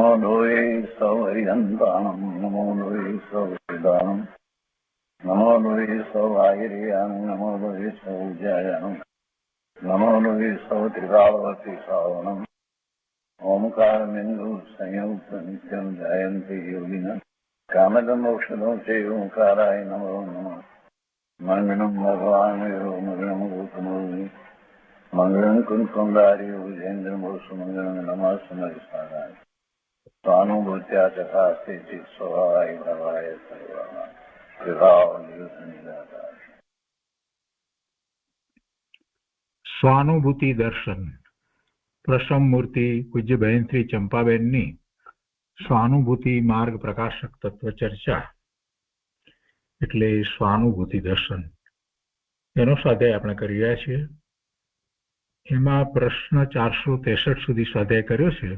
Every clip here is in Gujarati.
નમો લોહે સૌહરિહંતાણમ નમો લોહે સૌહિદાનમ નમો લોહે સૌઆયર્યાણમ નમો લોહે સૌજયાણમ નમો લોહે સૌત્રિકાવતી સાવણમ ઓમકારમિંદુ સંયુક્ત નિત્યમ જયંતી યોગિના કામદમોક્ષદો તે ઓંકારાય નમો નમઃ મંગળમ ભગવાન મંગળમ ગૌતમોર્મિ મંગળમ કુંકુંદારી વિજેન્દ્રમોષ મંગળમ નમઃ સ્વાનુભૂત્યા ચકાસ્તે સ્વભાવાય ભવાય સર્વમાં સ્વાનુભૂતિ દર્શન પ્રસમ મૂર્તિ પૂજ્ય બહેન શ્રી ચંપાબેનની સ્વાનુભૂતિ માર્ગ પ્રકાશક તત્વ ચર્ચા એટલે સ્વાનુભૂતિ દર્શન એનો સ્વાધ્યાય આપણે કરી રહ્યા છીએ. એમાં પ્રશ્ન 463 સુધી સ્વાધ્યાય કર્યો છે.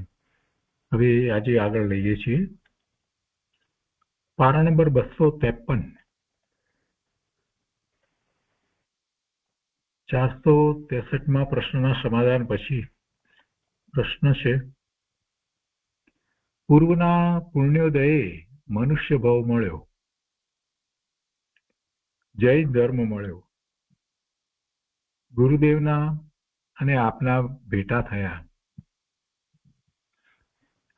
હવે આજે આગળ લઈએ છીએ પારા નંબર 253. 463માં પ્રશ્નના સમાધાન પછી પ્રશ્ન છે, પૂર્વના પુણ્યોદયે મનુષ્ય ભાવ મળ્યો, જૈન ધર્મ મળ્યો, ગુરુદેવના અને આપના ભેટા થયા.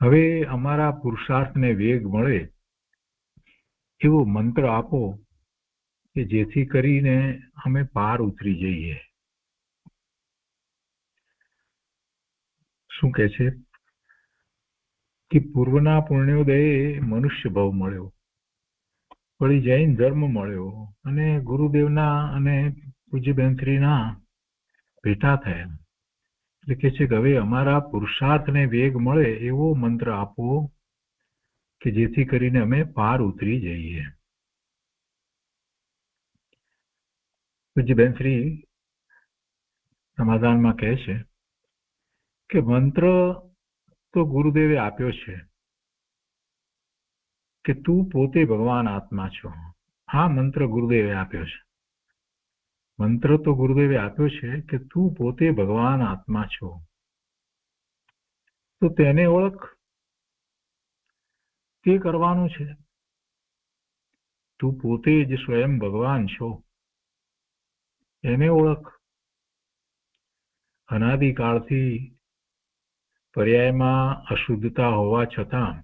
હવે અમારા પુરુષાર્થને વેગ મળે એવો મંત્ર આપો કે જેથી કરીને અમે પાર ઉતરી જઈએ. શું કહે છે કે પૂર્વના પુણ્યોદયે મનુષ્ય ભાવ મળ્યો, વળી જૈન ધર્મ મળ્યો અને ગુરુદેવના અને પૂજ્ય બેનશ્રીના ભેટા થયા. એટલે કે છે કે હવે અમારા પુરુષાર્થને વેગ મળે એવો મંત્ર આપો કે જેથી કરીને અમે પાર ઉતરી જઈએ. પૂજ્ય બેનશ્રી સમાધાનમાં કહે છે કે મંત્ર તો ગુરુદેવે આપ્યો છે કે તું પોતે ભગવાન આત્મા છો. આ મંત્ર ગુરુદેવે આપ્યો છે. મંત્ર તો ગુરુદેવે આપ્યો છે કે તું પોતે ભગવાન આત્મા છો, તો તેને ઓળખ, તે કરવાનું છે. તું પોતે જ સ્વયં ભગવાન છો, એને ઓળખ. અનાદિકાળથી પર્યાયમાં અશુદ્ધતા હોવા છતાં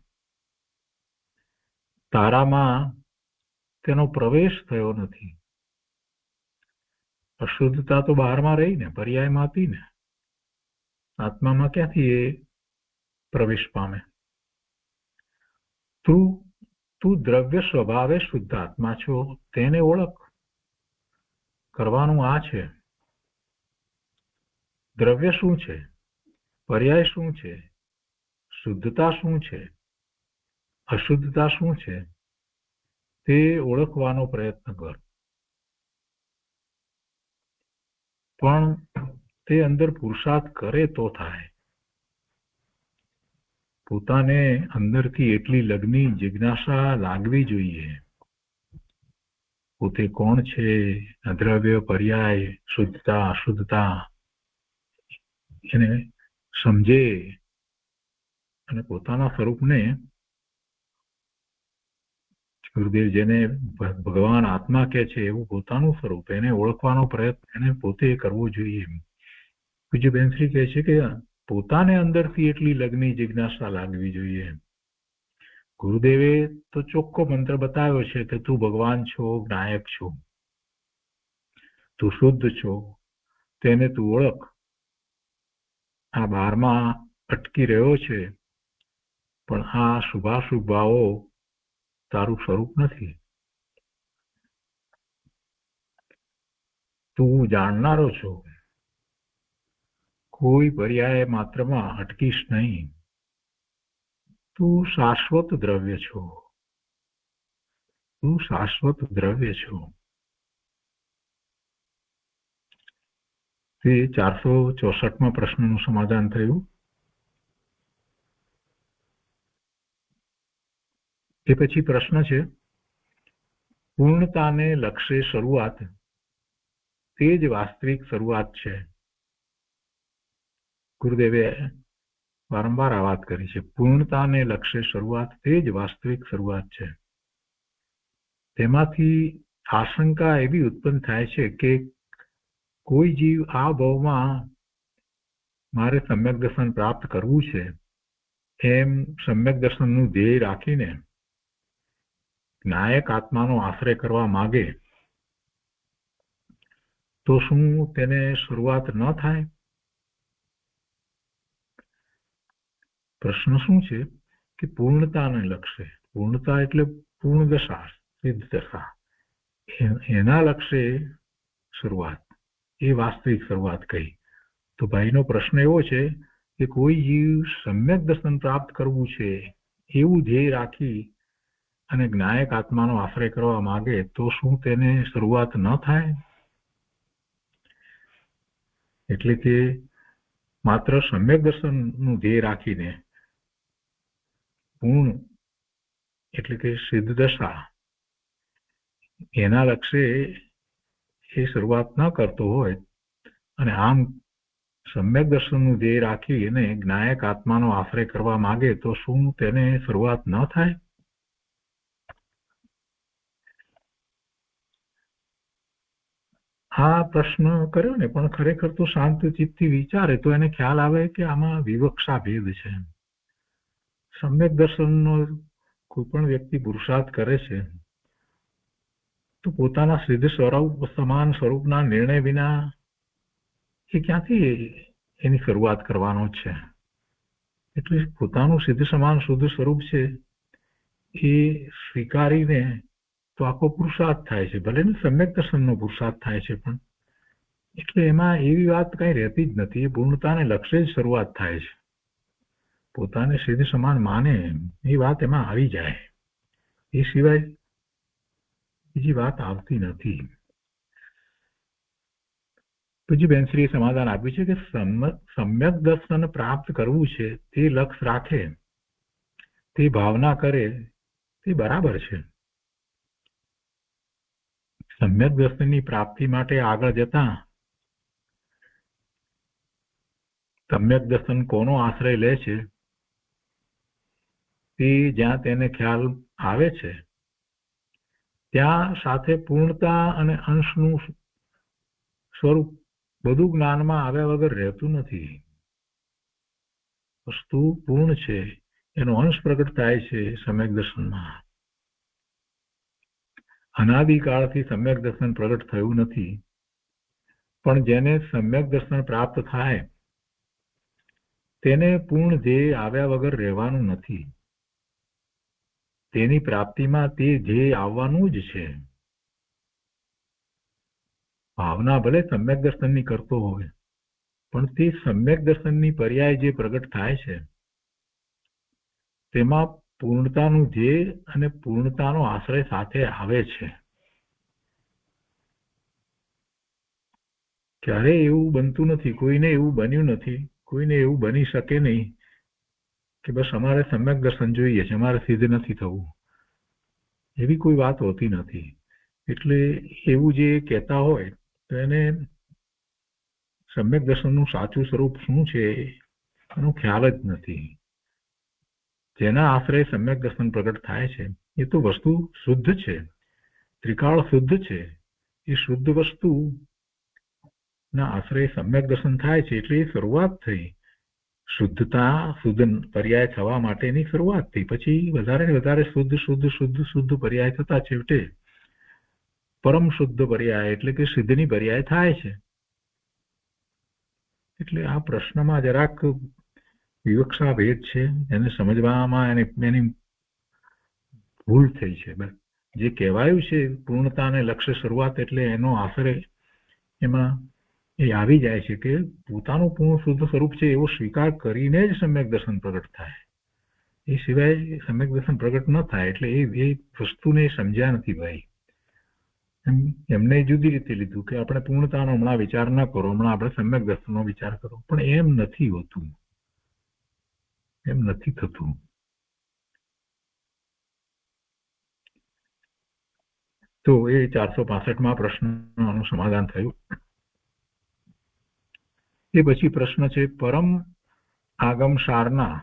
તારામાં તેનો પ્રવેશ થયો નથી. અશુદ્ધતા તો બહારમાં રહી ને, પર્યાયમાં હતી ને, આત્મામાં ક્યાંથી એ પ્રવેશ પામે? તું દ્રવ્ય સ્વભાવે શુદ્ધ આત્મા છો, તેને ઓળખ. કરવાનું આ છે. દ્રવ્ય શું છે, પર્યાય શું છે, શુદ્ધતા શું છે, અશુદ્ધતા શું છે, તે ઓળખવાનો પ્રયત્ન કર. પણ તે અંદર પુરુષાર્થ કરે તો થાય. પોતાને અંદરથી એટલી લગ્ની જિજ્ઞાસા લાગવી જોઈએ. પોતે કોણ છે, દ્રવ્ય, પર્યાય, શુદ્ધતા, અશુદ્ધતા એને સમજે અને પોતાના સ્વરૂપને, ગુરુદેવ જેને ભગવાન આત્મા કહે છે એવું પોતાનું સ્વરૂપ એને ઓળખવાનો પ્રયત્ન એને પોતે કરવો જોઈએ. પૂજ્ય બેનશ્રી કહે છે કે પોતાને અંદરથી એટલી લગ્ની જિજ્ઞાસા લાગવી જોઈએ. ગુરુદેવે તો ચોખ્ખો મંત્ર બતાવ્યો છે કે તું ભગવાન છો, જ્ઞાયક છો, તું શુદ્ધ છો, તેને તું ઓળખ. આ બહારમાં અટકી રહ્યો છે, પણ આ શુભાશુભ ભાવો તારું સ્વરૂપ નથી. તું જાણનારો છો, કોઈ પર્યાય માત્રમાં અટકીશ નહીં. તું શાશ્વત દ્રવ્ય છો, તું શાશ્વત દ્રવ્ય છો. તે 464માં પ્રશ્નનું સમાધાન થયું. એ પછી પ્રશ્ન છે, પૂર્ણતાને લક્ષ્ય શરૂઆત તે જ વાસ્તવિક શરૂઆત છે. ગુરુદેવે વારંવાર આ વાત કરી છે. પૂર્ણતાને લક્ષ્ય શરૂઆત તે જ વાસ્તવિક શરૂઆત છે. તેમાંથી આશંકા એવી ઉત્પન્ન થાય છે કે કોઈ જીવ આ ભાવમાં મારે સમ્યક દર્શન પ્રાપ્ત કરવું છે એમ સમ્યક દર્શનનું ધ્યેય રાખીને નાયક આત્માનો આશ્રય કરવા માગે તો શું તેને શરૂઆત ન થાય? પ્રશ્ન શું છે કે પૂર્ણતાને લક્ષ્ય, પૂર્ણતા એટલે પૂર્ણ દશા, સિદ્ધ દશા, એના લક્ષ્ય શરૂઆત, એ વાસ્તવિક શરૂઆત કહી. તો ભાઈનો પ્રશ્ન એવો છે કે કોઈ જીવ સમ્યક દર્શન પ્રાપ્ત કરવું છે એવું ધ્યેય રાખી અને જ્ઞાયક આત્માનો આશ્રય કરવા માંગે તો શું તેને શરૂઆત ન થાય? એટલે કે માત્ર સમ્યક દર્શનનું ધ્યેય રાખીને પૂર્ણ એટલે કે સિદ્ધ દશા એના લક્ષ્ય એ શરૂઆત ન કરતો હોય અને આમ સમ્યક દર્શનનું ધ્યેય રાખી અને જ્ઞાયક આત્માનો આશ્રય કરવા માંગે તો શું તેને શરૂઆત ન થાય? આ પ્રશ્ન કર્યો ને, પણ ખરેખર તો શાંત ચિત્તથી વિચારે તો એને ખ્યાલ આવે કે આમાં વિવક્ષા ભેદ છે. સમ્યક દર્શનનો કોઈ પણ વ્યક્તિ પુરુષાર્થ કરે છે તો પોતાના સિદ્ધ સ્વરૂપ સમાન સ્વરૂપના નિર્ણય વિના એ ક્યાંથી એની શરૂઆત કરવાનો છે? એટલે પોતાનું સિદ્ધ સમાન શુદ્ધ સ્વરૂપ છે એ સ્વીકારીને તો આખો પુરુષાર્થ થાય છે, ભલે ને સમ્યક દર્શનનો પુરુષાર્થ થાય છે, પણ એટલે એમાં એવી વાત કઈ રહેતી જ નથી. એ પૂર્ણતાને લક્ષ્ય જ શરૂઆત થાય છે. પોતાને સિદ્ધ સમાન માને એ વાત એમાં આવી જાય, એ સિવાય બીજી વાત આવતી નથી. પૂજ્ય બેનશ્રીએ સમાધાન આપ્યું છે કે સમ્યક દર્શન પ્રાપ્ત કરવું છે તે લક્ષ્ય રાખે, તે ભાવના કરે તે બરાબર છે. સમ્યક દર્શનની પ્રાપ્તિ માટે આગળ જતા સમ્યક દર્શન કોનો આશ્રય લે છે તે જ્યાં તેને ખ્યાલ આવે છે ત્યાં સાથે પૂર્ણતા અને અંશનું સ્વરૂપ બધું જ્ઞાનમાં આવ્યા વગર રહેતું નથી. વસ્તુ પૂર્ણ છે, એનો અંશ પ્રગટ થાય છે સમ્યક દર્શનમાં. અનાદિકાળથી સમ્યક દર્શન પ્રગટ થયું નથી, પણ જેને સમ્યક દર્શન પ્રાપ્ત થાય તેને પૂર્ણ ધ્યેય આવ્યા વગર રહેવાનું નથી. તેની પ્રાપ્તિમાં તે ધ્યેય આવવાનું જ છે. ભાવના ભલે સમ્યક દર્શનની કરતો હોય, પણ તે સમ્યક દર્શનની પર્યાય જે પ્રગટ થાય છે તેમાં પૂર્ણતાનું ધ્યેય અને પૂર્ણતાનો આશ્રય સાથે આવે છે. ક્યારેય એવું બનતું નથી, કોઈને એવું બન્યું નથી, કોઈને એવું બની શકે નહીં કે બસ અમારે સમ્યક દર્શન જોઈએ છે, અમારે સિદ્ધ નથી થવું, એવી કોઈ વાત હોતી નથી. એટલે એવું જે કહેતા હોય તો એને સમ્યક દર્શનનું સાચું સ્વરૂપ શું છે એનો ખ્યાલ જ નથી. જેના આશ્રય સમ્યક દર્શન પ્રગટ થાય છે એ તો વસ્તુ શુદ્ધ છે, ત્રિકાળ શુદ્ધ છે. એ શુદ્ધ વસ્તુ ના આશ્રય સમ્યક દર્શન થાય છે એટલે એ શરૂઆત થઈ. શુદ્ધતા શુદ્ધ પર્યાય થવા માટેની શરૂઆત થઈ. પછી વધારે ને વધારે શુદ્ધ શુદ્ધ શુદ્ધ શુદ્ધ પર્યાય થતા છેવટે પરમ શુદ્ધ પર્યાય એટલે કે સિદ્ધની પર્યાય થાય છે. એટલે આ પ્રશ્નમાં જરાક વિવક્ષા ભેદ છે, એને સમજવામાં એની ભૂલ થઈ છે. જે કહેવાયું છે પૂર્ણતાને લક્ષ્ય શરૂઆત એટલે એનો આશ્રય એમાં એ આવી જાય છે કે પોતાનું પૂર્ણ શુદ્ધ સ્વરૂપ છે એવો સ્વીકાર કરીને જ સમ્યક દર્શન પ્રગટ થાય. એ સિવાય સમ્યક દર્શન પ્રગટ ન થાય. એટલે એ વસ્તુને સમજ્યા નથી ભાઈ. એમને જુદી રીતે લીધું કે આપણે પૂર્ણતાનો હમણાં વિચાર ન કરો, હમણાં આપણે સમ્યક દર્શનનો વિચાર કરો. પણ એમ નથી હોતું, એમ નથી થતું. તો એ 465માં પ્રશ્નનું સમાધાન થયું. એ પછી પ્રશ્ન છે પરમ આગમ સારના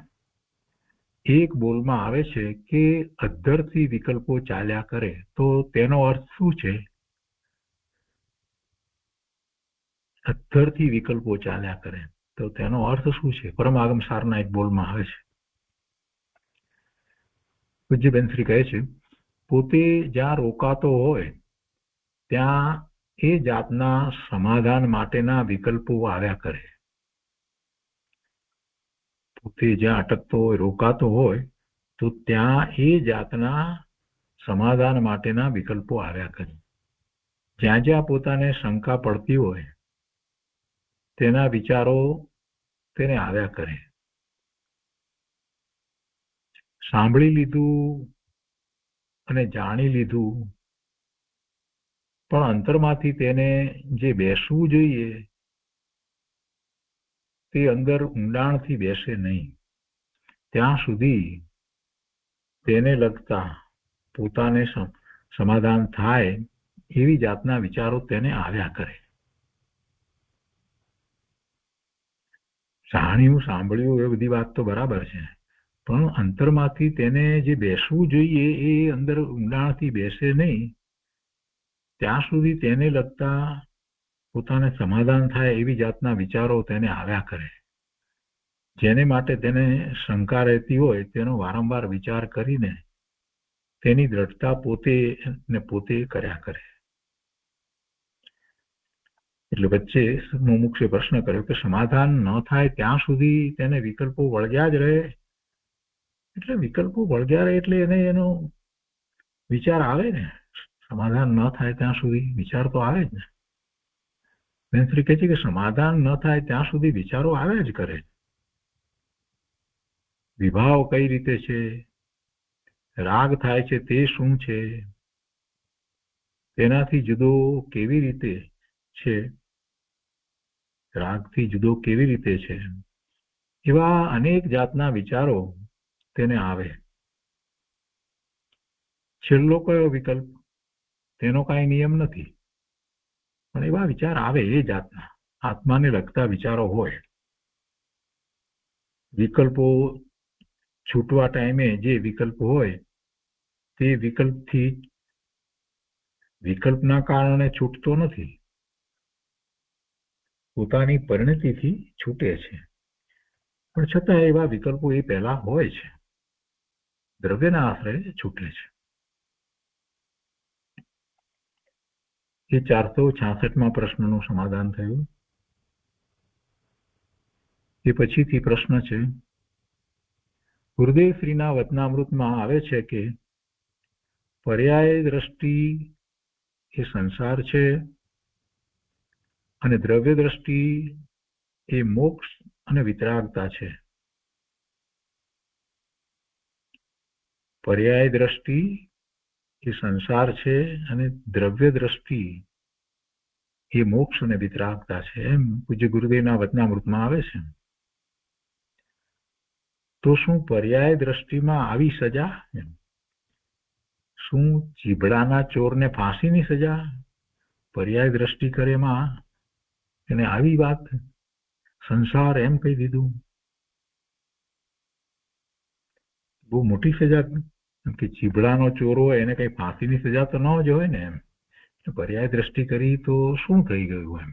એક બોલમાં આવે છે કે અધ્ધરથી વિકલ્પો ચાલ્યા કરે, તો તેનો અર્થ શું છે? અધ્ધરથી વિકલ્પો ચાલ્યા કરે તો તેનો અર્થ શું છે? પરમ આગમ સારના એક બોલમાં આવે છે. પૂજ્ય બેનશ્રી કહે છે, પોતે જ્યાં રોકાતો હોય ત્યાં એ જાતના સમાધાન માટેના વિકલ્પો આવ્યા કરે. પોતે જ્યાં અટકતો હોય, રોકાતો હોય, તો ત્યાં એ જાતના સમાધાન માટેના વિકલ્પો આવ્યા કરે. જ્યાં જ્યાં પોતાને શંકા પડતી હોય તેના વિચારો તેને આવ્યા કરે. સાંભળી લીધું અને જાણી લીધું, પણ અંતરમાંથી તેને જે બેસવું જોઈએ તે અંદર ઊંડાણથી બેસે નહીં. ત્યાં સુધી તેને લગતા પોતાને સમાધાન થાય એવી જાતના વિચારો તેને આવ્યા કરે. જાણ્યું સાંભળ્યું એ બધી વાત તો બરાબર છે, પણ અંતરમાંથી તેને જે બેસવું જોઈએ એ અંદર ઊંડાણથી બેસે નહીં. ત્યાં સુધી તેને લગતા પોતાને સમાધાન થાય એવી જાતના વિચારો તેને આવ્યા કરે. જેને માટે તેને શંકા રહેતી હોય તેનો વારંવાર વિચાર કરીને તેની દ્રઢતા પોતે ને પોતે કર્યા કરે. એટલે વચ્ચે મુમુક્ષે પ્રશ્ન કર્યો કે સમાધાન ન થાય ત્યાં સુધી તેને વિકલ્પો વળગ્યા જ રહે. એટલે વિકલ્પો વળગ્યા રહે એટલે એને એનો વિચાર આવે ને. સમાધાન ન થાય ત્યાં સુધી વિચાર તો આવે જ ને. બેનશ્રી કહે છે કે સમાધાન ન થાય ત્યાં સુધી વિચારો આવ્યા જ કરે. વિભાવ કઈ રીતે છે, રાગ થાય છે તે શું છે, તેનાથી જુદો કેવી રીતે છે, રાગથી જુદો કેવી રીતે છે, એવા અનેક જાતના વિચારો તેને આવે. છેલ્લો કયો વિકલ્પ તેનો કાંઈ નિયમ નથી, પણ એવા વિચાર આવે એ જાતના આત્માને લગતા વિચારો હોય. વિકલ્પો છૂટવા ટાઈમે જે વિકલ્પ હોય તે વિકલ્પના કારણે છૂટતો નથી, પોતાની પરિણતિથી છૂટે છે. પણ છતાં એવા વિકલ્પો એ પહેલા હોય છે, દ્રવ્યના આશ્રય છૂટે છે. એ 466માં પ્રશ્નનું સમાધાન થયું. એ પછીથી પ્રશ્ન છે, ગુરુદેવ શ્રીના વચનામૃતમાં આવે છે કે પર્યાય દ્રષ્ટિ એ સંસાર છે અને દ્રવ્ય દ્રષ્ટિ એ મોક્ષ અને વિતરાગતા છે. પર્યાય દ્રષ્ટિ એ સંસાર છે અને દ્રવ્ય દ્રષ્ટિ એ મોક્ષ અને વિતરાગતા છે, એમ પૂજ્ય ગુરુદેવના વચનામૃતમાં આવે છે. તો શું પર્યાય દ્રષ્ટિમાં આવી સજા? શું ચીભડાના ચોરને ફાંસીની સજા? પર્યાય દ્રષ્ટિ કરે એમાં એને આવી વાત, સંસાર એમ કહી દીધું, બહુ મોટી સજા. કે ચીભડાનો ચોર હોય એને કઈ ફાંસીની સજા તો ન જ હોય ને. એમ પર્યાય દ્રષ્ટિ કરી તો શું થઈ ગયું? એમ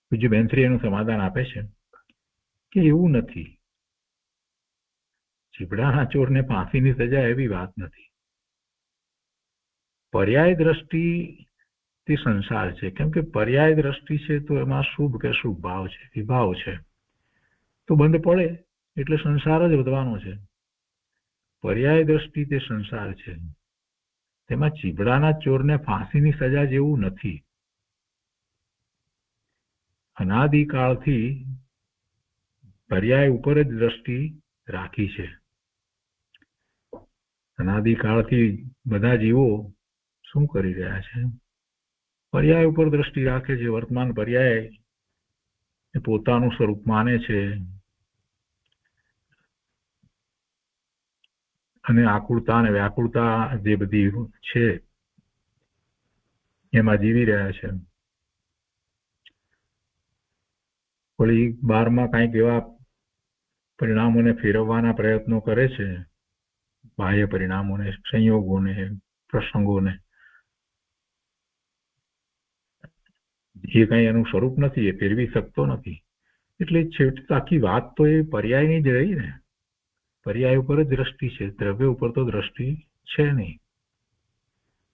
પૂજ્ય બેનશ્રી એનું સમાધાન આપે છે કે એવું નથી. ચીભડાના ચોરને ફાંસીની સજા એવી વાત નથી. પર્યાય દ્રષ્ટિ તે સંસાર છે, કેમ કે પર્યાય દ્રષ્ટિ છે તો એમાં શુભ કે શુભ ભાવ છે, વિભાવ છે. તો બંધ પડે એટલે સંસાર જ વધવાનો છે. પર્યાય દ્રષ્ટિ તે સંસાર છે, તેમાં ચીભડાના ચોરને ફાંસીની સજા જેવું નથી. અનાદિકાળથી પર્યાય ઉપર જ દ્રષ્ટિ રાખી છે. અનાદિકાળથી બધા જીવો શું કરી રહ્યા છે? પર્યાય ઉપર દ્રષ્ટિ રાખે છે. વર્તમાન પર્યાય એ પોતાનું સ્વરૂપ માને છે અને આકુળતા અને વ્યાકુળતા જે બધી છે એમાં જીવી રહ્યા છે. વળી બહારમાં કાંઈક એવા પરિણામોને ફેરવવાના પ્રયત્નો કરે છે, બાહ્ય પરિણામોને, સંયોગોને, પ્રસંગોને. એ કઈ એનું સ્વરૂપ નથી, એ ફેરવી શકતો નથી. એટલે છેવટે આખી વાત તો એ પર્યાયની જ રહી ને. પર્યાય ઉપર જ દ્રષ્ટિ છે, દ્રવ્ય ઉપર તો દ્રષ્ટિ છે નહીં.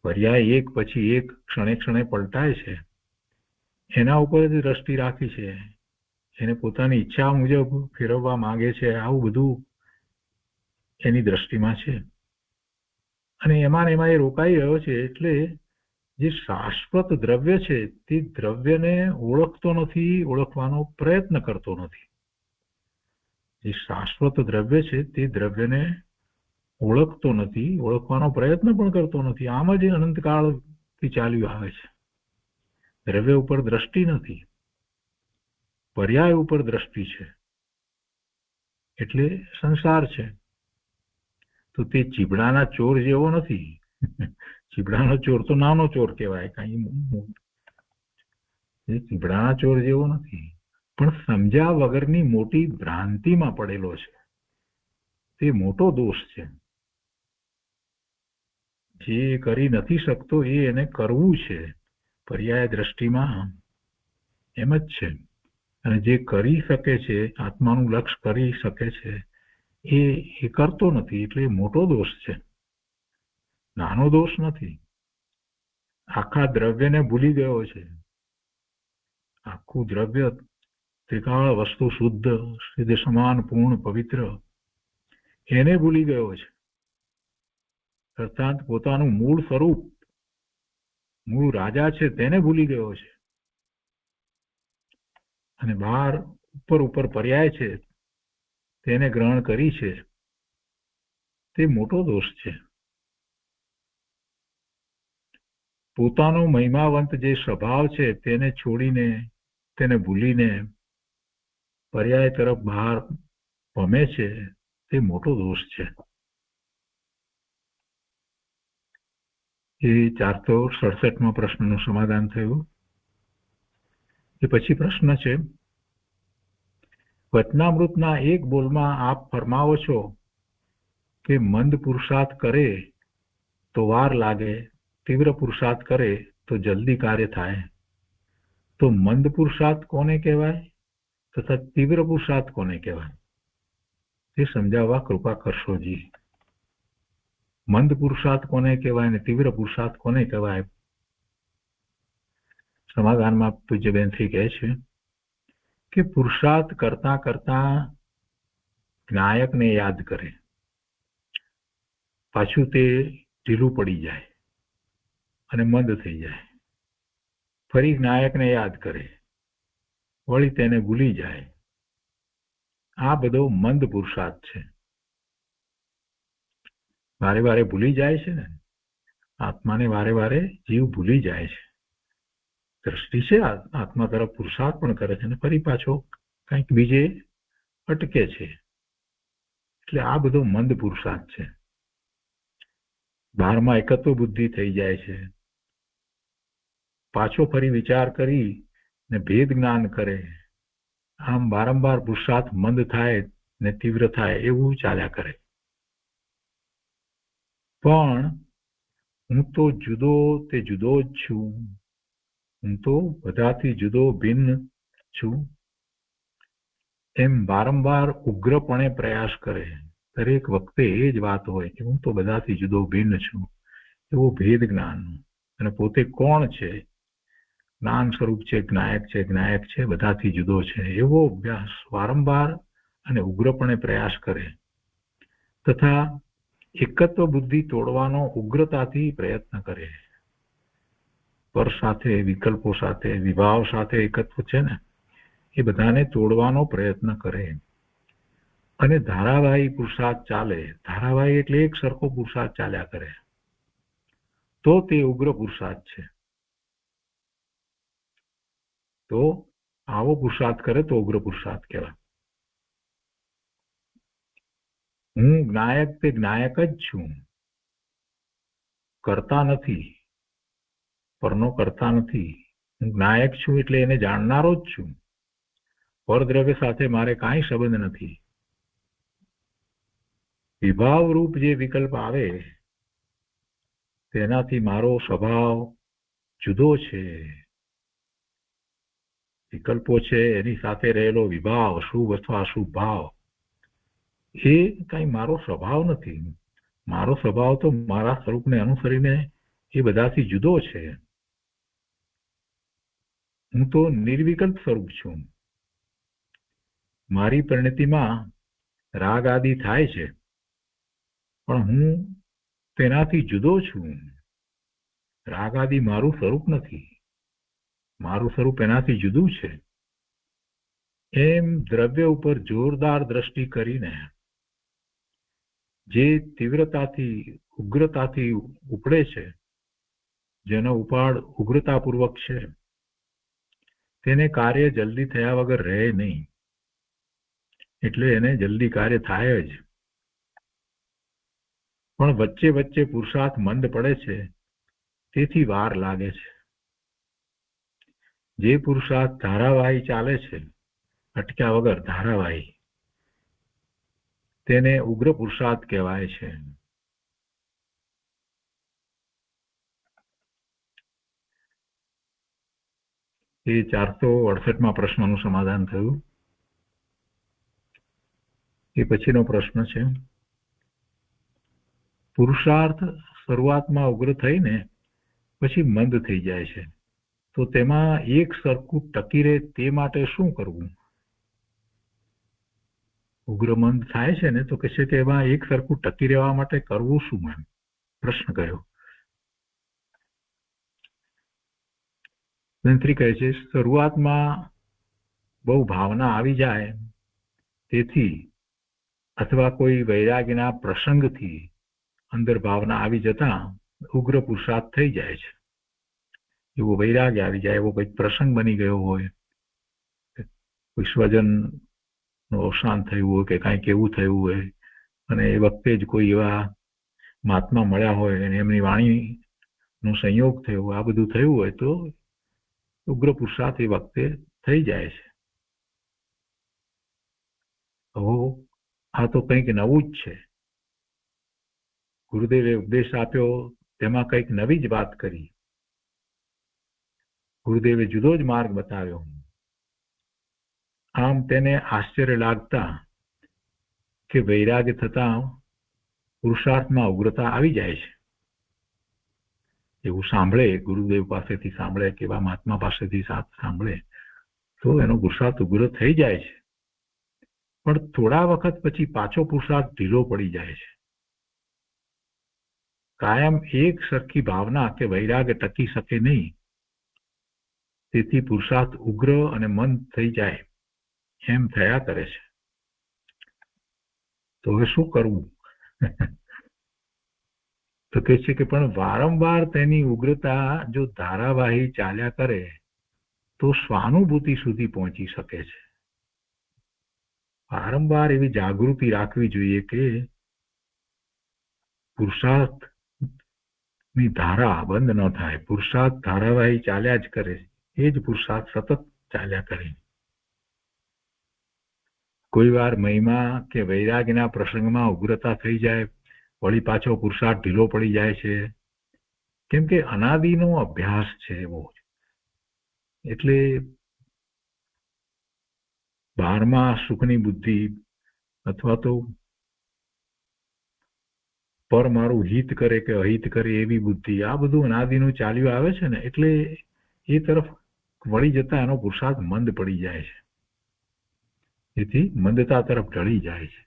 પર્યાય એક પછી એક ક્ષણે ક્ષણે પલટાય છે, એના ઉપર જ દ્રષ્ટિ રાખી છે, એને પોતાની ઈચ્છા મુજબ ફેરવવા માંગે છે, આવું બધું એની દ્રષ્ટિમાં છે. અને એમાં એ રોકાઈ રહ્યો છે. એટલે જે શાશ્વત દ્રવ્ય છે તે દ્રવ્યને ઓળખતો નથી, ઓળખવાનો પ્રયત્ન કરતો નથી. જે શાશ્વત દ્રવ્ય છે તે દ્રવ્યને ઓળખતો નથી, ઓળખવાનો પ્રયત્ન પણ કરતો નથી. આમ જ અનંતકાળથી ચાલ્યું આવે છે. દ્રવ્ય ઉપર દ્રષ્ટિ નથી, પર્યાય ઉપર દ્રષ્ટિ છે, એટલે સંસાર છે. તો તે ચીબડાના ચોર જેવો નથી. ચીબડાનો ચોર તો નાનો ચોર કહેવાય, ચીબડાના ચોર જેવો નથી, પણ સમજ્યા વગરની મોટી ભ્રાંતિમાં પડેલો છે. તે મોટો દોષ છે. જે કરી નથી શકતો એને કરવું છે, પર્યાય દ્રષ્ટિમાં એમ જ છે. અને જે કરી શકે છે, આત્માનું લક્ષ્ય કરી શકે છે, એ કરતો નથી. એટલે મોટો દોષ છે, નાનો દોષ નથી. આખા દ્રવ્યને ભૂલી ગયો છે. આખું દ્રવ્ય ત્રિકાળ વસ્તુ શુદ્ધ, સિદ્ધ, સમાન, પૂર્ણ, પવિત્ર, એને ભૂલી ગયો છે. અર્થાત પોતાનું મૂળ સ્વરૂપ, મૂળ રાજા છે, તેને ભૂલી ગયો છે. અને બહાર ઉપર પર્યાય છે તેને ગ્રહણ કરી છે. તે મોટો દોષ છે. પોતાનો મહિમાવંત જે સ્વભાવ છે તેને છોડીને, તેને ભૂલીને પર્યાય તરફ બહાર ભમે છે, તે મોટો દોષ છે. એ 467માં પ્રશ્નનું સમાધાન થયું. એ પછી પ્રશ્ન છે, વચનામૃતના એક બોલમાં આપ ફરમાવો છો કે મંદ પુરુષાર્થ કરે તો વાર લાગે, તીવ્ર પુરુષાર્થ કરે તો જલ્દી કાર્ય થાય. તો મંદ પુરુષાર્થ કોને કહેવાય તથા તીવ્ર પુરુષાર્થ કોને કહેવાય, તે સમજાવવા કૃપા કરશોજી. મંદ પુરુષાર્થ કોને કહેવાય અને તીવ્ર પુરુષાર્થ કોને કહેવાય? સમાધાનમાં પૂજ્યબેન શ્રી કહે છે કે પુરુષાર્થ કરતા કરતા જ્ઞાયકને યાદ કરે, પાછું તે ઢીલું પડી જાય અને મંદ થઈ જાય. ફરી જ્ઞાયકને યાદ કરે, વળી તેને ભૂલી જાય. આ બધો મંદ પુરુષાર્થ છે. વારે વારે ભૂલી જાય છે ને, આત્માને વારે વારે જીવ ભૂલી જાય છે. દ્રષ્ટિ છે, આત્મા તરફ પુરુષાર્થ પણ કરે છે અને ફરી પાછો કંઈક બીજે અટકે છે. એટલે આ બધો મંદ પુરુષાર્થ છે. બહારમાં એકત્વ બુદ્ધિ થઈ જાય છે, પાછો ફરી વિચાર કરી ને ભેદ જ્ઞાન કરે. આમ વારંવાર પુરુષાર્થ મંદ થાય ને તીવ્ર થાય એવું ચાલ્યા કરે. પણ હું તો જુદો તે જુદો જ છું, હું તો બધાથી જુદો ભિન્ન છું, એમ વારંવાર ઉગ્રપણે પ્રયાસ કરે. દરેક વખતે એ જ વાત હોય કે હું તો બધાથી જુદો ભિન્ન છું, એવો ભેદ જ્ઞાન. અને પોતે કોણ છે, જ્ઞાન સ્વરૂપ છે, જ્ઞાયક છે, બધાથી જુદો છે, એવો અભ્યાસ વારંવાર અને ઉગ્રપણે પ્રયાસ કરે. તથા એકત્વ બુદ્ધિ તોડવાનો ઉગ્રતાથી પ્રયત્ન કરે. પર સાથે, વિકલ્પો સાથે, વિભાવ સાથે એકત્વ છે ને, એ બધાને તોડવાનો પ્રયત્ન કરે. અને ધારાવાહી પુરુષાર્થ ચાલે. ધારાવાહી એટલે એક સરખો પુરુષાર્થ ચાલ્યા કરે, તો તે ઉગ્ર પુરુષાર્થ છે. તો આવો પુરુષાર્થ કરે તો ઉગ્ર પુરુષાર્થ કહેવાય. હું જ્ઞાયક તે જ્ઞાયક જ છું, કરતા નથી, પરનો કરતા નથી. હું જ્ઞાયક છું એટલે એને જાણનારો જ છું, પરદ્રવ્ય સાથે મારે કાંઈ સંબંધ નથી. વિભાવ રૂપ જે વિકલ્પ આવે તેનાથી મારો સ્વભાવ જુદો છે. વિકલ્પો છે એની સાથે રહેલો વિભાવ, શુભ અથવા અશુભ ભાવ, એ કઈ મારો સ્વભાવ નથી. મારો સ્વભાવ તો મારા સ્વરૂપને અનુસરીને એ બધાથી જુદો છે. હું તો નિર્વિકલ્પ સ્વરૂપ છું. મારી પરિણતિમાં રાગ આદિ થાય છે, પણ હું તેનાથી જુદો છું. રાગ આદિ મારું સ્વરૂપ નથી. મારું સ્વરૂપ એનાથી જુદું છે. એમ દ્રવ્ય ઉપર જોરદાર દ્રષ્ટિ કરીને જે તીવ્રતાથી ઉગ્રતાથી ઉપડે છે, જેનો ઉપાડ ઉગ્રતાપૂર્વક છે, તેને કાર્ય જલ્દી થયા વગર રહે નહીં. એટલે એને જલ્દી કાર્ય થાય જ. પણ વચ્ચે વચ્ચે પુરુષાર્થ મંદ પડે છે, તેથી વાર લાગે છે. જે પુરુષાર્થ ધારાવાહી ચાલે છે, અટક્યા વગર ધારાવાહી, તેને ઉગ્ર પુરુષાર્થ કહેવાય છે. એ 468માં પ્રશ્નનું સમાધાન થયું. એ પછીનો પ્રશ્ન છે, પુરુષાર્થ શરૂઆતમાં ઉગ્ર થઈને પછી મંદ થઈ જાય છે, તો તેમાં એક સરખું ટકી રહે તે માટે શું કરવું? ઉગ્ર મંદ થાય છે ને, તો કહે છે કે એમાં એક સરખું ટકી રહેવા માટે કરવું શું? એમ પ્રશ્ન કર્યો. મંત્રી કહે છે, શરૂઆતમાં બહુ ભાવના આવી જાય તેથી, અથવા કોઈ વૈરાગ્યના પ્રસંગથી અંદર ભાવના આવી જતા ઉગ્ર પુરુષાર્થ થઈ જાય છે. એવો વૈરાગ્ય આવી જાય, એવો કંઈક પ્રસંગ બની ગયો હોય, કોઈ સ્વજન નું અવસાન થયું હોય કે કાંઈક એવું થયું હોય, અને એ વખતે જ કોઈ એવા મહાત્મા મળ્યા હોય અને એમની વાણીનો સંયોગ થયો હોય, આ બધું થયું હોય તો ઉગ્ર પુરુષાર્થ એ વખતે થઈ જાય છે. આ તો કંઈક નવું જ છે. ગુરુદેવે ઉપદેશ આપ્યો તેમાં કંઈક નવી જ વાત કરી. ગુરુદેવે જુદો જ માર્ગ બતાવ્યો. આમ તેને આશ્ચર્ય લાગતા કે વૈરાગ્ય થતા પુરુષાર્થમાં ઉગ્રતા આવી જાય છે. એવું સાંભળે, ગુરુદેવ પાસેથી સાંભળે કે એવા મહાત્મા પાસેથી સાંભળે તો એનો પુરુષાર્થ ઉગ્ર થઈ જાય છે. પણ થોડા વખત પછી પાછો પુરુષાર્થ ઢીલો પડી જાય છે. કાયમ એક સરખી ભાવના કે વૈરાગ્ય ટકી શકે નહીં, તેથી પુરુષાર્થ ઉગ્ર અને મંદ થઈ જાય એમ થયા કરે છે. તો હવે શું કરવું? તો કહે છે કે પણ વારંવાર તેની ઉગ્રતા જો ધારાવાહી ચાલ્યા કરે તો સ્વાનુભૂતિ સુધી પહોંચી શકે છે. વારંવાર એવી જાગૃતિ રાખવી જોઈએ કે પુરુષાર્થ ની ધારા બંધ ન થાય. પુરુષાર્થ ધારાવાહી ચાલ્યા જ કરે, એ જ પુરુષાર્થ સતત ચાલ્યા કરે. કોઈ વાર મહિમા કે વૈરાગ્યના પ્રસંગમાં ઉગ્રતા થઈ જાય, વળી પાછો પુરુષાર્થ ઢીલો પડી જાય છે, કેમ કે અનાદિનો અભ્યાસ છે એવો. એટલે 12મા સુખની બુદ્ધિ અથવા તો પર મારું હિત કરે કે અહિત કરે એવી બુદ્ધિ, આ બધું અનાદિનું ચાલ્યું આવે છે ને, એટલે એ તરફ વળી જતા એનો પુરુષાર્થ મંદ પડી જાય છે. એથી મંદતા તરફ ઢળી જાય છે.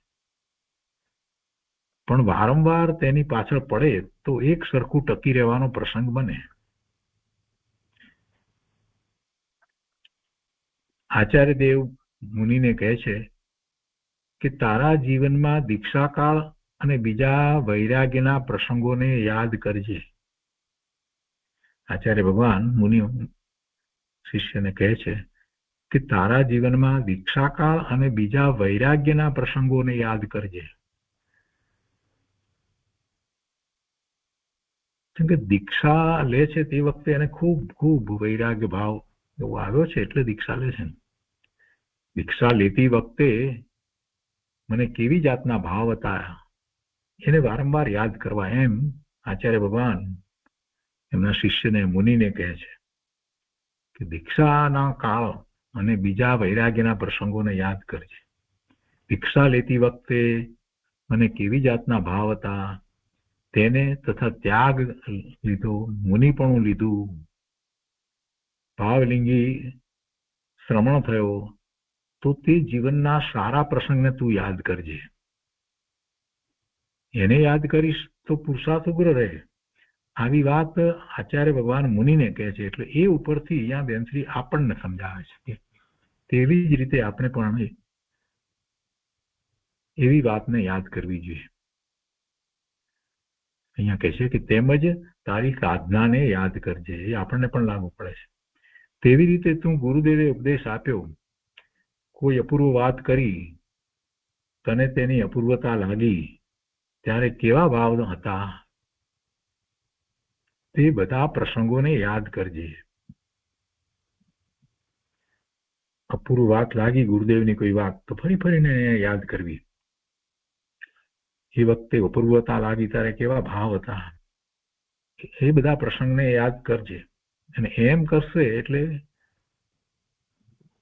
પણ વારંવાર તેની પાછળ પડે તો એક સરખું ટકી રહેવાનો પ્રસંગ બને. આચાર્ય દેવ મુનિને કહે છે કે તારા જીવનમાં દીક્ષાકાળ અને બીજા વૈરાગ્યના પ્રસંગોને યાદ કરજે. આચાર્ય ભગવાન મુનિ શિષ્યને કહે છે કે તારા જીવનમાં દીક્ષાકાળ અને બીજા વૈરાગ્યના પ્રસંગોને યાદ કરજે. કેમ કે દીક્ષા લે છે તે વખતે એને ખૂબ ખૂબ વૈરાગ્ય ભાવ એવો આવ્યો છે, એટલે દીક્ષા લે છે. ભિક્ષા લેતી વખતે મને કેવી જાતના ભાવ હતા એને વારંવાર યાદ કરવા, એમ આચાર્ય ભગવાન એમના શિષ્યને, મુનિને કહે છે કે ભિક્ષાના કાળ અને બીજા વૈરાગ્યના પ્રસંગોને યાદ કરજે. ભિક્ષા લેતી વખતે મને કેવી જાતના ભાવ હતા તેને, તથા ત્યાગ લીધો, મુનિપણું લીધું, ભાવલિંગી શ્રમણ થયો, તો તે જીવનના સારા પ્રસંગને તું યાદ કરજે. એને યાદ કરીશ તો પુરુષાર્થ ઉગ્ર રહે. આવી વાત આચાર્ય ભગવાન મુનિને કહે છે. એટલે એ ઉપરથી અહીંયા બેનશ્રી આપણને સમજાવે છે. તેવી જ રીતે આપણે પણ એવી વાતને યાદ કરવી જોઈએ. અહીંયા કહે છે કે તેમજ તારી સાધનાને યાદ કરજે. એ આપણને પણ લાગુ પડે છે. તેવી રીતે તું ગુરુદેવે ઉપદેશ આપ્યો, કોઈ અપૂર્વ વાત કરી, તને તેની અપૂર્વતા લાગી, ત્યારે કેવા ભાવ હતા તે બધા પ્રસંગોને યાદ કરજે. અપૂર્વ વાત લાગી ગુરુદેવની કોઈ વાત, તો ફરી ફરીને યાદ કરવી. એ વખતે અપૂર્વતા લાગી ત્યારે કેવા ભાવ હતા, એ બધા પ્રસંગને યાદ કરજે. અને એમ કરશે એટલે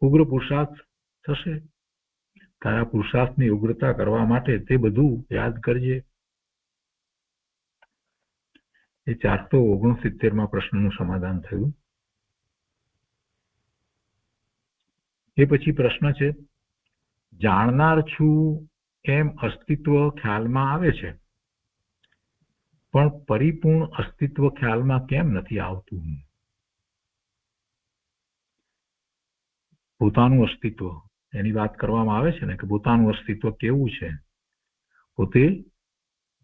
ઉગ્ર પુરુષાર્થ થશે. તારા પુરુષાર્થની ઉગ્રતા કરવા માટે તે બધું યાદ કરજે. એ 469માં પ્રશ્નનું સમાધાન થયું. એ પછી પ્રશ્ન છે, જાણનાર છું એમ અસ્તિત્વ ખ્યાલમાં આવે છે, પણ પરિપૂર્ણ અસ્તિત્વ ખ્યાલમાં કેમ નથી આવતું? પોતાનું અસ્તિત્વ એની વાત કરવામાં આવે છે ને, કે પોતાનું અસ્તિત્વ કેવું છે. પોતે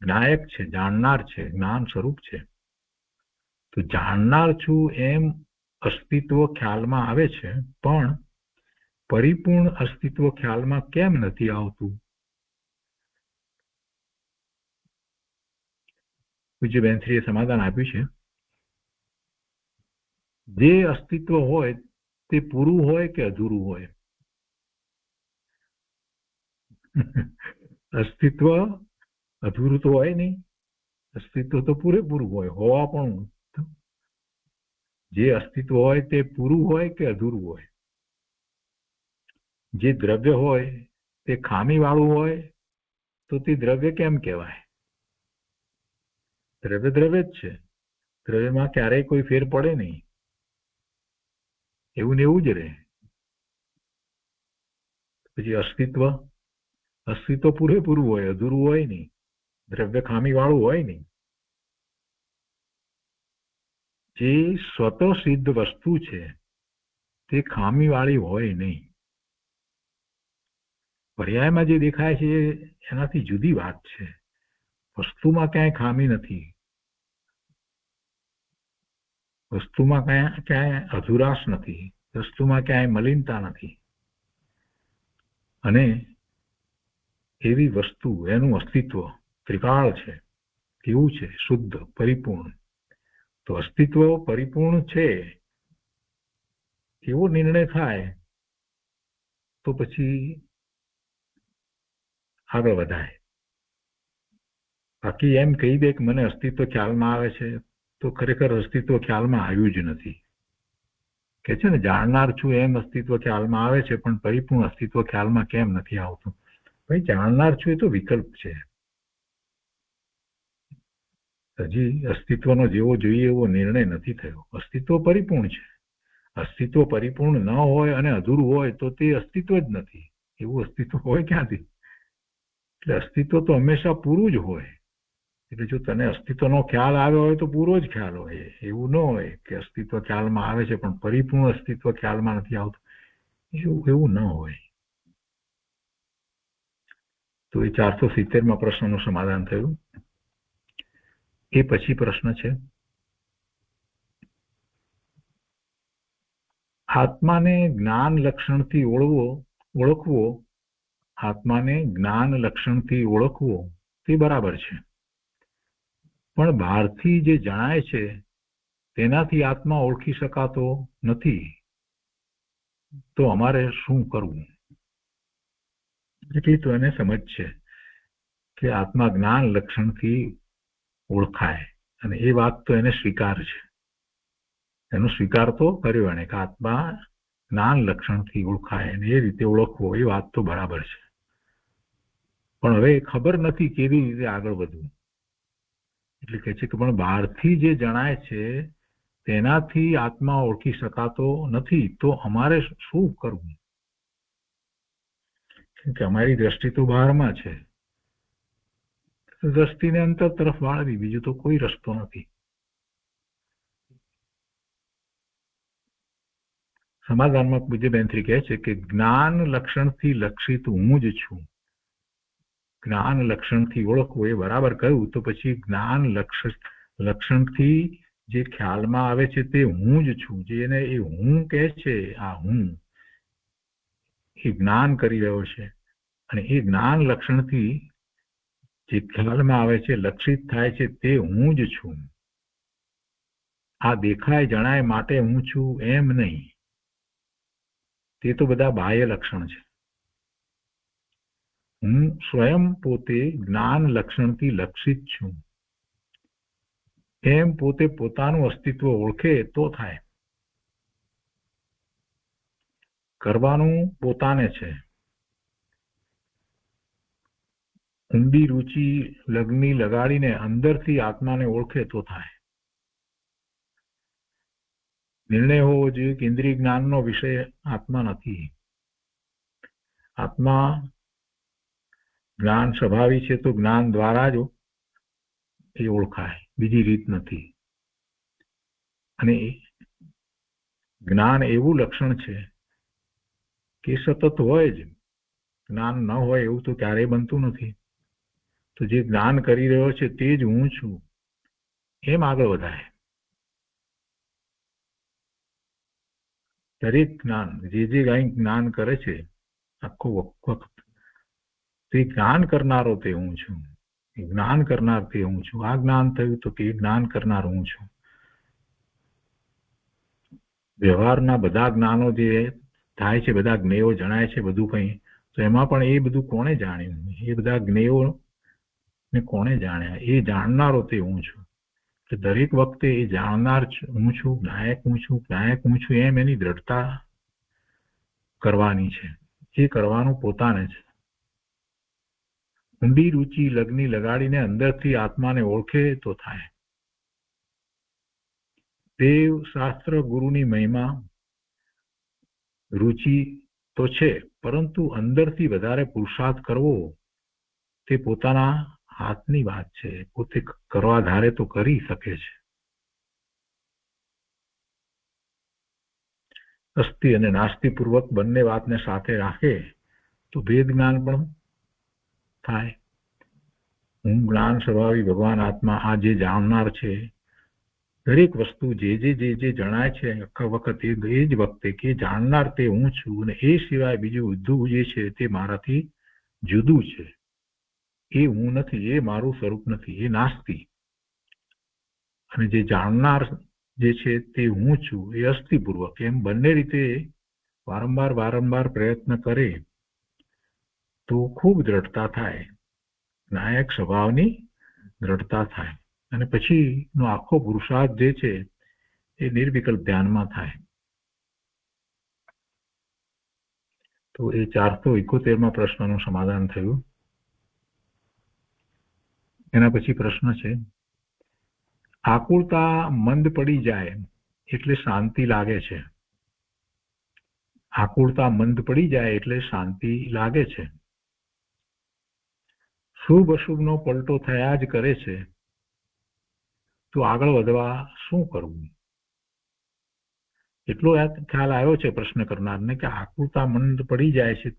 જ્ઞાયક છે, જાણનાર છે, જ્ઞાન સ્વરૂપ છે. તો જાણનાર છું એમ અસ્તિત્વ ખ્યાલમાં આવે છે, પણ પરિપૂર્ણ અસ્તિત્વ ખ્યાલમાં કેમ નથી આવતું? પૂજ્ય બેનશ્રીએ સમાધાન આપ્યું છે, જે અસ્તિત્વ હોય તે પૂરું હોય કે અધૂરું હોય? અસ્તિત્વ અધૂરું તો હોય નહીં. અસ્તિત્વ તો પૂરેપૂરું હોય. હોવા પણ જે અસ્તિત્વ હોય તે પૂરું હોય કે અધૂરું હોય? જે દ્રવ્ય હોય તે ખામી વાળું હોય તો તે દ્રવ્ય કેમ કહેવાય? દ્રવ્ય દ્રવ્ય જ છે. દ્રવ્યમાં ક્યારેય કોઈ ફેર પડે નહીં. એવું ને એવું જ રહે. પછી અસ્તિત્વ પૂરેપૂરું હોય, અધૂરું હોય નહીં. દ્રવ્ય ખામી વાળું હોય નહીં. જે સ્વતઃ સિદ્ધ વસ્તુ છે તે ખામી વાળી હોય નહીં. પર્યાયમાં જે દેખાય છે એનાથી જુદી વાત છે. વસ્તુમાં ક્યાંય ખામી નથી. વસ્તુમાં ક્યાંય અધુરાશ નથી. વસ્તુમાં ક્યાંય મલિનતા નથી. અને એવી વસ્તુ, એનું અસ્તિત્વ ત્રિકાળ છે. કેવું છે? શુદ્ધ, પરિપૂર્ણ. તો અસ્તિત્વ પરિપૂર્ણ છે એવો નિર્ણય થાય તો પછી આગળ વધાય. બાકી એમ કહી દે કે મને અસ્તિત્વ ખ્યાલમાં આવે છે, તો ખરેખર અસ્તિત્વ ખ્યાલમાં આવ્યું જ નથી. કે છે ને, જાણનાર છું એમ અસ્તિત્વ ખ્યાલમાં આવે છે, પણ પરિપૂર્ણ અસ્તિત્વ ખ્યાલમાં કેમ નથી આવતું? ભાઈ, જાણનાર છું એ તો વિકલ્પ છે. હજી અસ્તિત્વનો જેવો જોઈએ એવો નિર્ણય નથી થયો. અસ્તિત્વ પરિપૂર્ણ છે. અસ્તિત્વ પરિપૂર્ણ ન હોય અને અધૂરું હોય તો તે અસ્તિત્વ જ નથી. એવું અસ્તિત્વ હોય ક્યાંથી? એટલે અસ્તિત્વ તો હંમેશા પૂરું જ હોય. એટલે જો તને અસ્તિત્વનો ખ્યાલ આવ્યો હોય તો પૂરો જ ખ્યાલ હોય. એવું ન હોય કે અસ્તિત્વ ખ્યાલમાં આવે છે પણ પરિપૂર્ણ અસ્તિત્વ ખ્યાલમાં નથી આવતું. એવું ન હોય. તો એ 470માં પ્રશ્નનું સમાધાન થયું. એ પછી પ્રશ્ન છે, આત્માને જ્ઞાન લક્ષણથી ઓળખવો આત્માને જ્ઞાન લક્ષણથી ઓળખવો તે બરાબર છે, પણ બહારથી જે જણાય છે તેનાથી આત્મા ઓળખી શકાતો નથી. તો અમારે શું કરવું? એટલી તો એને સમજ છે કે આત્મા જ્ઞાન લક્ષણથી ઓળખાય, અને એ વાત તો એને સ્વીકાર છે. એનો સ્વીકાર તો કર્યો એને કે આત્મા જ્ઞાન લક્ષણથી ઓળખાય અને એ રીતે ઓળખવો, એ વાત તો બરાબર છે. પણ હવે ખબર નથી કેવી રીતે આગળ વધવું. એટલે કહે છે કે પણ બહારથી જે જણાય છે તેનાથી આત્મા ઓળખી શકાતો નથી, તો અમારે શું કરવું? કે અમારી દ્રષ્ટિ તો બહારમાં છે, દ્રષ્ટિને અંતર તરફ વાળવી, બીજું તો કોઈ રસ્તો નથી. સમાધાનમાં પૂજ્ય બેનશ્રી કહે છે કે જ્ઞાન લક્ષણથી લક્ષિત હું જ છું. જ્ઞાન લક્ષણથી ઓળખવું એ બરાબર કહ્યું, તો પછી જ્ઞાન લક્ષણથી જે ખ્યાલમાં આવે છે તે હું જ છું. જેને એ હું કહે છે, આ હું એ જ્ઞાન કરી રહ્યો છે, અને એ જ્ઞાન લક્ષણથી જે ખ્યાલમાં આવે છે, લક્ષિત થાય છે, તે હું જ છું. આ દેખાય જણાય માટે હું છું એમ નહીં, તે તો બધા બાહ્ય લક્ષણ છે. હું સ્વયં પોતે જ્ઞાન લક્ષણથી લક્ષિત છું એમ પોતે પોતાનું અસ્તિત્વ ઓળખે તો થાય. કરવાનું પોતાને છે. ઊંડી રુચિ લગ્ની લગાડીને અંદરથી આત્માને ઓળખે તો થાય. નિર્ણય હોવો જોઈએ કે ઇન્દ્રિય જ્ઞાનનો વિષય આત્મા નથી. આત્મા જ્ઞાન સ્વભાવી છે, તો જ્ઞાન દ્વારા જ એ ઓળખાય, બીજી રીત નથી. અને જ્ઞાન એવું લક્ષણ છે કે સતત હોય જ, જ્ઞાન ન હોય એવું તો ક્યારેય બનતું નથી. તો જે જ્ઞાન કરી રહ્યો છે તે જ હું છું એમ આગળ વધાય. દરેક જ્ઞાન જે કંઈ જ્ઞાન કરે છે આખો વખત, તે જ્ઞાન કરનારો તે હું છું, જ્ઞાન કરનાર તે હું છું. આ જ્ઞાન થયું તો કે જ્ઞાન કરનાર હું છું. વ્યવહારના બધા જ્ઞાનો જે થાય છે, બધા જ્ઞેયો જણાય છે બધું કંઈ, તો એમાં પણ એ બધું કોણે જાણ્યું? એ બધા જ્ઞેયો ને કોણે જાણ્યા? એ જાણનારો તે હું છું. એટલે દરેક વખતે એ જાણનાર હું છું, જ્ઞાયક હું છું, જ્ઞાયક હું છું એમ એની દ્રઢતા કરવાની છે. એ કરવાનું પોતાને છે. ઊંડી રુચિ લગ્ની લગાડીને અંદરથી આત્માને ઓળખે તો થાય. દેવ શાસ્ત્ર ગુરુની મહિમા રુચિ તો છે, પરંતુ અંદરથી વધારે પુરુષાર્થ કરવો તે પોતાના હાથની વાત છે. પોતે કરવા ધારે તો કરી શકે છે. અસ્થિ અને નાસ્તિપૂર્વક બંને વાતને સાથે રાખે તો ભેદ જ્ઞાન પણ થાય. હું જ્ઞાન સ્વભાવી ભગવાન આત્મા, આ જે જાણનાર છે, દરેક વસ્તુ જે જણાય છે આખા વખત એ જ વખતે કે જાણનાર તે હું છું, અને એ સિવાય બીજું બધું જે છે તે મારાથી જુદું છે. એ હું નથી, એ મારું સ્વરૂપ નથી, એ નાસ્તિ. અને જે જાણનાર જે છે તે હું છું એ અસ્થિપૂર્વક. એમ બંને રીતે વારંવાર પ્રયત્ન કરે તો ખૂબ દ્રઢતા થાય, નાયક સ્વભાવની દ્રઢતા થાય, અને પછીનો આખો પુરુષાર્થ જે છે એ નિર્વિકલ્પ ધ્યાનમાં થાય. તો એ 471માં પ્રશ્નનું સમાધાન થયું. એના પછી પ્રશ્ન છે, આકુળતા મંદ પડી જાય એટલે શાંતિ લાગે છે. આકુળતા મંદ પડી જાય એટલે શાંતિ લાગે છે. શુભ અશુભનો પલટો થયા જ કરે છે, તો આગળ વધવા શું કરવું? એટલો ખ્યાલ આવ્યો છે પ્રશ્ન કરનારને કે આકુળતા મંદ પડી જાય છે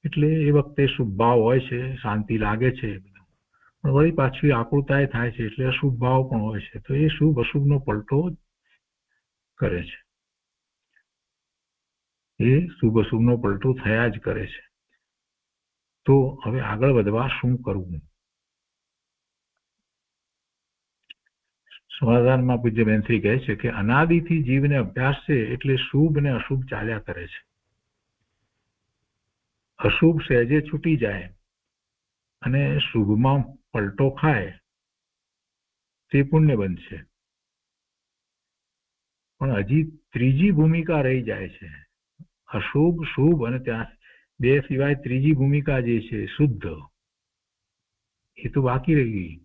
એટલે એ વખતે શુભ ભાવ હોય છે, શાંતિ લાગે છે, પણ વળી પાછી આકુળતા થાય છે એટલે અશુભ ભાવ પણ હોય છે. તો એ શુભ અશુભનો પલટો કરે છે. એ શુભ અશુભનો પલટો થયા જ કરે છે. તો હવે આગળ વધવા શું કરવું? સમાધાનમાં પૂજ્ય બેનશ્રી કહે છે કે અનાદિથી જીવને અભ્યાસ છે એટલે શુભ ને અશુભ ચાલ્યા કરે છે. અશુભ સહેજે છૂટી જાય અને શુભમાં પલટો ખાય તે પુણ્ય બનશે. પણ હજી ત્રીજી ભૂમિકા રહી જાય છે. અશુભ, શુભ અને ત્યાં બે સિવાય ત્રીજી ભૂમિકા જે છે શુદ્ધ, એ તો બાકી રહી ગઈ.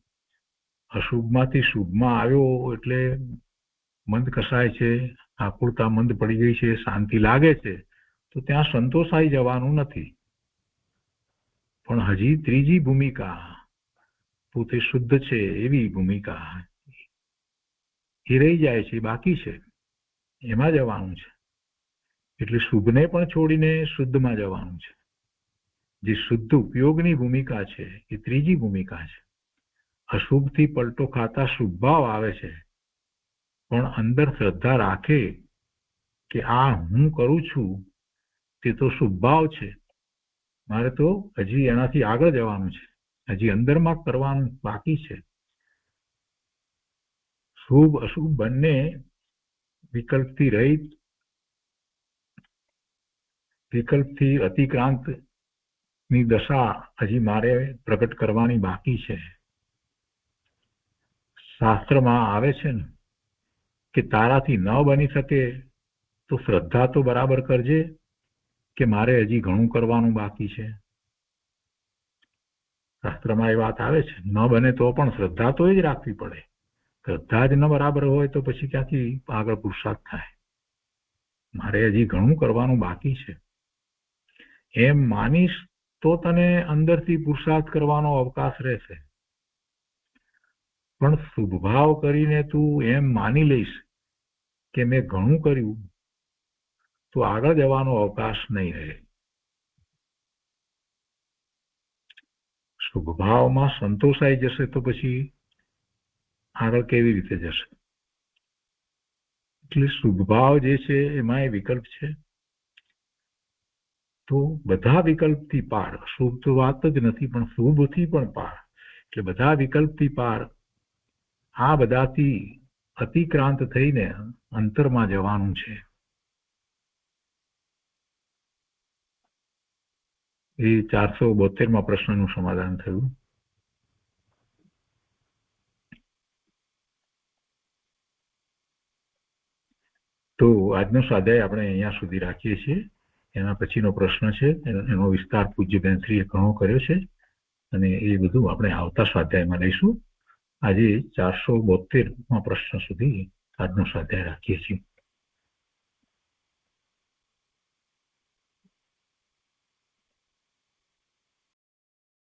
અશુભમાંથી શુભમાં આવ્યો એટલે મંદ કસાય છે, આકુળતા મંદ પડી ગઈ છે, શાંતિ લાગે છે, તો ત્યાં સંતોષાઈ જવાનું નથી. પણ હજી ત્રીજી ભૂમિકા પોતે શુદ્ધ છે એવી ભૂમિકા એ રહી જાય છે, બાકી છે, એમાં જવાનું છે. એટલે શુભને પણ છોડીને શુદ્ધમાં જવાનું છે. જે શુદ્ધ ઉપયોગની ભૂમિકા છે એ ત્રીજી ભૂમિકા છે. અશુભથી પલટો ખાતા શુભ ભાવ આવે છે, પણ અંદર શ્રદ્ધા રાખે કે આ હું કરું છું તે તો શુભ ભાવ છે, મારે તો હજી એનાથી આગળ જવાનું છે, હજી અંદરમાં કરવાનું બાકી છે. શુભ અશુભ બંને વિકલ્પથી રહિત, વિકલ્પથી અતિક્રાંત ની દશા હજી મારે પ્રગટ કરવાની બાકી છે. શાસ્ત્રમાં આવે છે ને કે તારાથી ન બની શકે તો શ્રદ્ધા તો બરાબર કરજે કે મારે હજી ઘણું કરવાનું બાકી છે. શાસ્ત્રમાં એ વાત આવે છે. ન બને તો પણ શ્રદ્ધા તો એ જ રાખવી પડે. શ્રદ્ધા જ ન બરાબર હોય તો પછી ક્યાંથી આગળ પુરુષાર્થ થાય? મારે હજી ઘણું કરવાનું બાકી છે એમ માનીશ તો તને અંદરથી પુરુષાર્થ કરવાનો અવકાશ રહેશે. પણ શુભભાવ કરીને તું એમ માની લઈશ કે મેં ઘણું કર્યું તો આગળ જવાનો અવકાશ નહીં રહે. શુભભાવમાં સંતોષાઈ જશે તો પછી આગળ કેવી રીતે જશે? એટલે શુભભાવ જે છે એમાં એ વિકલ્પ છે. તો બધા વિકલ્પથી પાર, શુભ તો વાત જ નથી, પણ શુભથી પણ પાર, એટલે બધા વિકલ્પથી પાર આ બધાથી અતિક્રાંત થઈને અંતરમાં જવાનું છે. એ 472માં પ્રશ્નનું સમાધાન થયું. તો આજનો સ્વાધ્યાય આપણે અહીંયા સુધી રાખીએ છીએ. એના પછીનો પ્રશ્ન છે એનો વિસ્તાર પૂજ્ય બેનશ્રીએ ઘણો કર્યો છે અને એ બધું આપણે આવતા સ્વાધ્યાયમાં લઈશું. આજે 472માં પ્રશ્ન સુધી આજનો સ્વાધ્યાય રાખીએ છીએ.